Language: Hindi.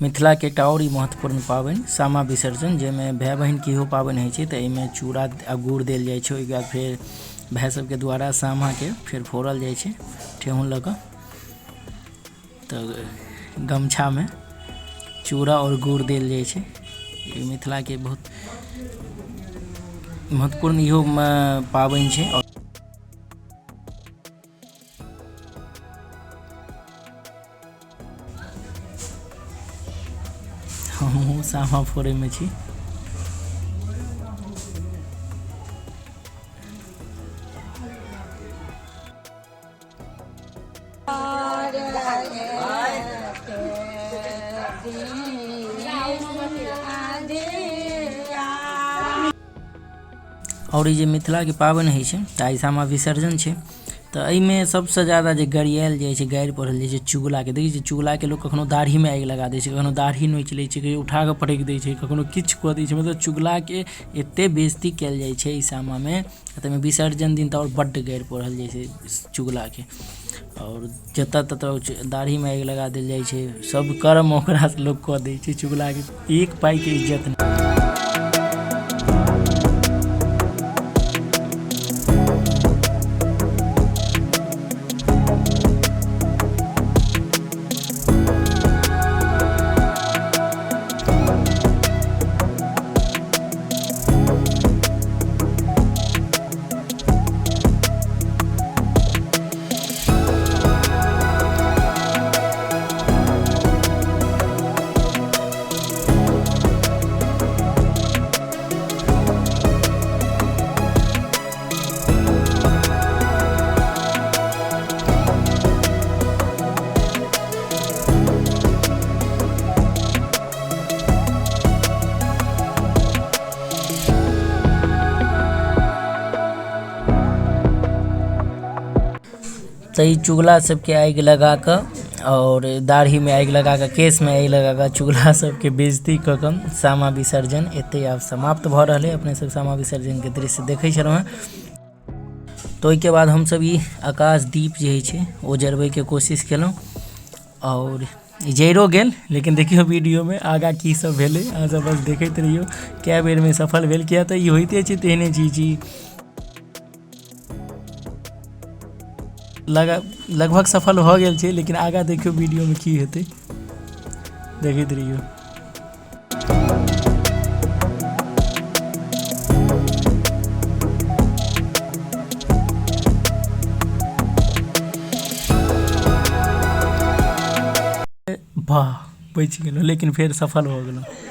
मिथिला के एकटा और महत्वपूर्ण पाबनि सामा विसर्जन, जाहिमे भाई बहन के इहो पाबनि होइ छै। तऽ एहिमे चूड़ा आ गुड़ देल जाइ छै। ओहिके बाद फेर भाई सबके द्वारा सामा के फेर फोड़ल जाइ छै ठेहुन लऽ कऽ। तऽ गमछा में चूड़ा और गुड़ देल जाइ छै। ई मिथिला के बहुत महत्वपूर्ण इहो पाबनि छै। हमहूँ सामा फोड़े में छी। और ये मिथिला के पाबनि होइ छै तऽ आइ सामा विसर्जन छै। तऽ एहिमे सबसे ज़्यादा जे गरियाल जाइ छै, गारि पढ़ल जाइ छै चुगला के। देखै छियै चुगला के लोग कखनो दाढ़ी में आगि लगा दै छै, कखनो दाढ़ी नोच लै छै, कहियो उठा कऽ पटकि दै छै, कखनो किछु कऽ दै छै। मतलब चुगला के एते बेइज्जती कयल जाइ छै ई सामा में। ताहिमे विसर्जन दिन तऽ और बड्ड गारि पढ़ल जाइ छै चुगला के। और जतऽ ततऽ दाढ़ी में आगि लगा देल जाइ छै। सब कर्म ओकरा से लोग कऽ दै छै चुगला के। एक पाई के इज्जत नहीं। तो ई चुगला सबके आगि लगा कऽ और दाढ़ी में आगि लगा कऽ, केस में आगि लगा कऽ चुगला सबके बेइज्जती कऽ कऽ सामा विसर्जन एते आब समाप्त भऽ रहल है। अपने सब सामा विसर्जन के दृश्य देखै छलहुँ हैं। तो ओहिके बाद हमसब ई आकाश दीप जे होइ छै ओ जरबै के कोशिश केलहुँ और जैरो गेल। लेकिन देखियो वीडियो में आगा की सब भेलै, अहाँ सब बस देखैत रहियो कए बेर में सफल भेल। किया तऽ ई होइते छै तेहने चीज। लगभग सफल हो गेल छै, लेकिन आगा देखियो वीडियो में की हेतै, देखैत रहियो। वाह बचि गेलहुँ, लेकिन फेर सफल हो गेलहुँ।